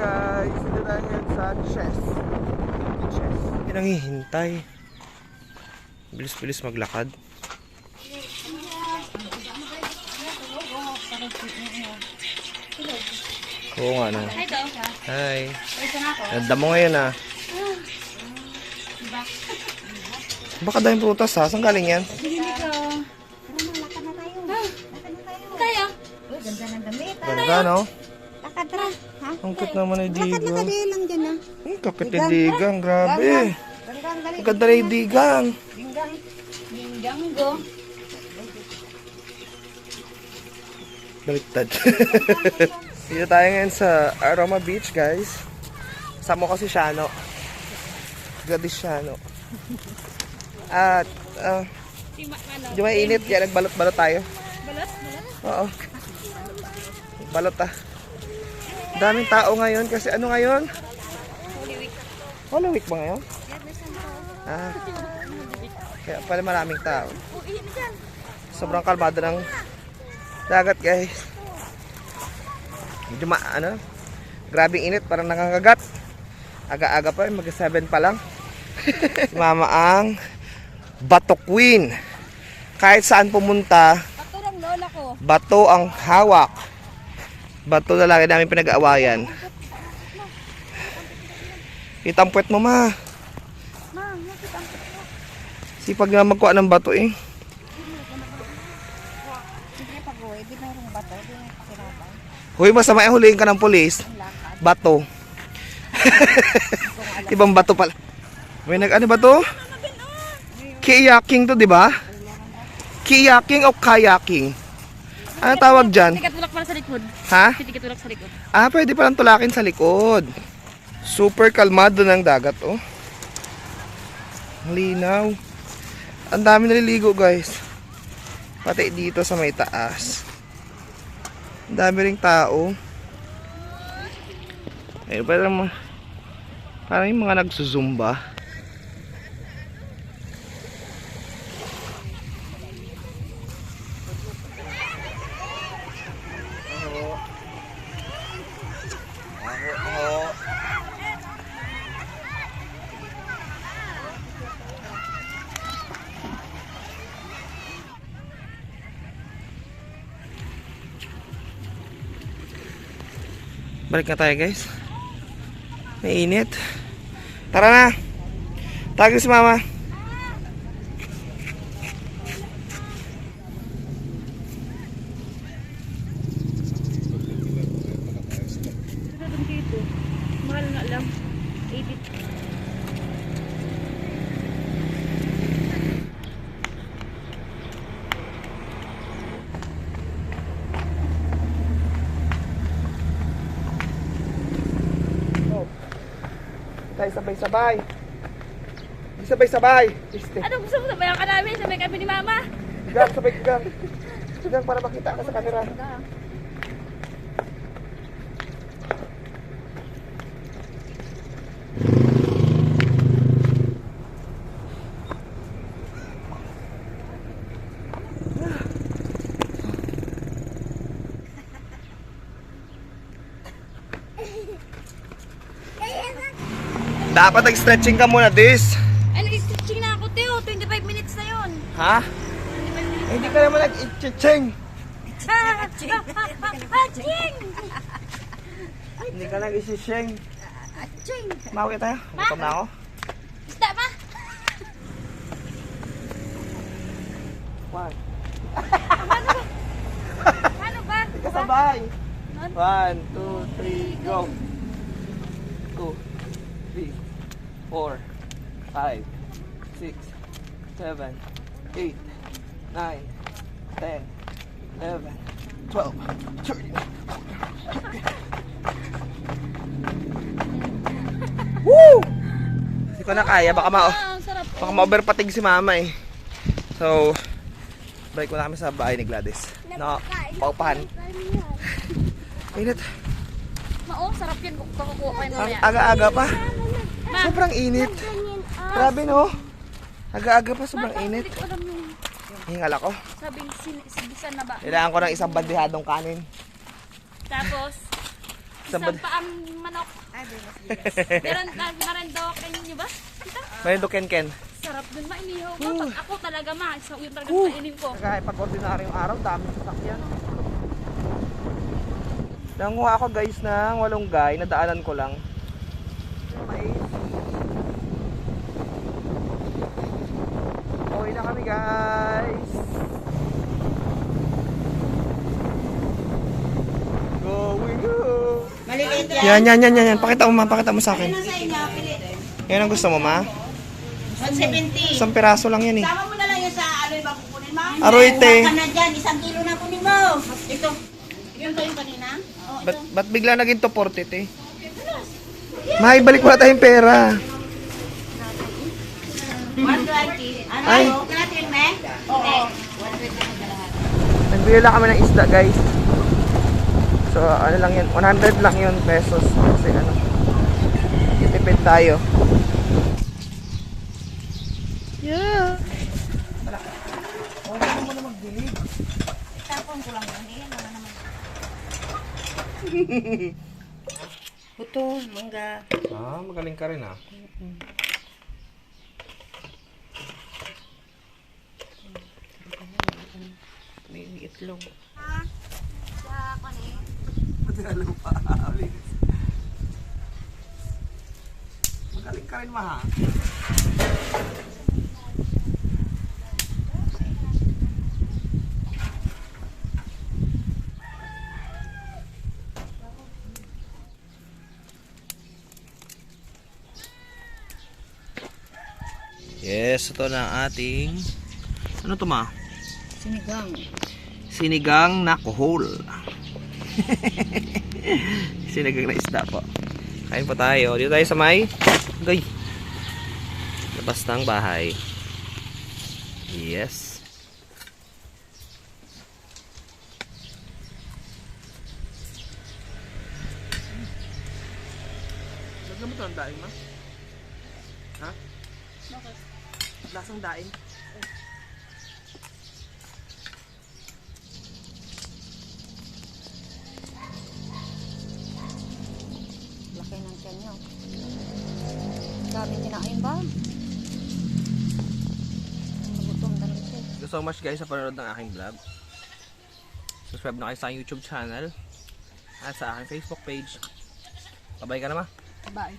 guys, dito tayo ngayon sa Chess. Pinangihintay. Bilis-bilis maglakad. Oo nga na. Hi. Ganda mo ngayon ah. Baka dahil prutas ha? Saan galing yan? Tayo. Ganda ng damit. Ganda no? Lakad ra. Ha? Ang cute naman ni Digang. Lakad lang dyan ah. Kapit ni Digang, grabe. Gandang dali. Ang ganda ni Digang. Dinggang go. Baliktad. Dito tayo ngayon sa Aroma Beach, guys. Kasama ko si Shano. Gadis Shano. At, di mainit. Kaya nagbalot-balot tayo. Balot? Oo. Balot ah. Daming tao ngayon kasi ano ngayon? Holy Week. Holy Week ba ngayon? Ah. Kaya pala maraming tao. Sobrang kalmado ng dagat, guys. Medyo grabing init, parang nangangagat. Aga-aga pa, mag-7 pa lang. Si Mama ang Bato Queen. Kahit saan pumunta, Bato ng lola ko. bato ang hawak. Bato na lagi namin pinag-aawayan. Kitang puwet mo, Ma. Ma, nakita ang puto. Sipag na magkuha ng bato eh. Sige pag-uwi. Di mayroong bato. Di may pakinaban. Huy, masama yung huliin ka ng pulis. Bato. Ibang bato pala. May ano ba to? Kayaking to, di ba? Kayaking o kayaking? Ano tawag dyan? Tikat tulak para sa likod. Ha? Tikat tulak sa likod. Ah, pwede palang tulakin sa likod. Super kalmado ng dagat, oh. Ang linaw. Ang dami naliligo, guys. Pati dito sa may taas. Ang dami ring tao. Ayun, parang yung mga nagsusumba. Balik na tayo, guys. Mainit. Tara na. Tawag si Mama. Ito dito. Mahal nga lang. 80. Tayo sabay-sabay. Sabay-sabay. Este. Ano gusto mo sabayan ka namin? Sabay kami ni Mama. Gang, sabay gang. Gang para makita ka sa camera. Dapat nag-stretching ka muna, Dis. Ano, i-stretching na ako, Teo. 25 minutes na yun. Ha? Hindi ka naman nag-stretching. Aching! Hindi ka nag-stretching. Aching! Mawi tayo. Gutom na ako. Isda pa? One. Ano ba? Kasabay. 1, 2, 3, go. 2, 3, 4, 5, 6, 7, 8, 9, 10, 11, 12, 13. Woo! Hindi ko na kaya. Baka Ang sarap. ma-overpatig si Mama eh. So, break ko na kami sa bahay ni Gladys. No, paupahan. Init. Mao, sarap yan. Kukuha pa yun Ang mamaya. aga-aga pa. Ma. Sobrang init. Grabe no. Aga-aga pa, sobrang init. Hindi ko alam yung Hingal ako. sabing sibisan na ba? Kailangan ko ng isang bandihadong kanin. Tapos, Sabad. Isang paang manok. Ay, bilis. Meron, marandokin nyo ba? Kita? May do ken. Sarap dun ma, inihaw ko. Pag ako talaga ma, so yun talaga kainin ko. Kahit pag ordinaryong araw, dami sasakyan. Nanguha ako guys ng walunggay, nadaanan ko lang. Mais. Okay na kami guys. Going home. Maliliit yan. Yan. Pakita mo sa akin. Ano sa inyo? Pili. Yan ang gusto mo, ma? 170. Isang piraso lang yan eh. Sama mo na lang yun sa ano yung kukunin mo. Aroy, te. Huwag ka na dyan. 1 kilo na kunin mo. Ito. Yun ba yung kanina? Oh, ito. Ba't bigla naging to 40 eh? May balik wala tayong pera. 120. Ano? Ay. Kanatin, me? Oo. 120 na lahat. Nagbili lang kami ng isda guys. So ano lang yun, 100 lang yun pesos. Kasi ano, itipid tayo. Yeah. Wala mo na magdilig. Tapon ko lang yun. Iyan naman naman. Putol, mangga. Magaling ka rin ah. May itlog. Magaling ka rin ma. Yes, ito na ang ating ano to ma? Sinigang. Sinigang na kohol. Sinigang na isda po. Kain po tayo. Dito tayo sa may labas ng bahay. Yes. Lagyan mo ito ang daing ma? Ha? Bakit? Lasang daing. Laki ng tiyan nyo. Dami kinain ba? Nagutom na rin siya. Thank you so much guys sa panonood ng aking vlog. Subscribe na kayo sa aking YouTube channel at sa aking Facebook page. Bye-bye ka na ma. Bye.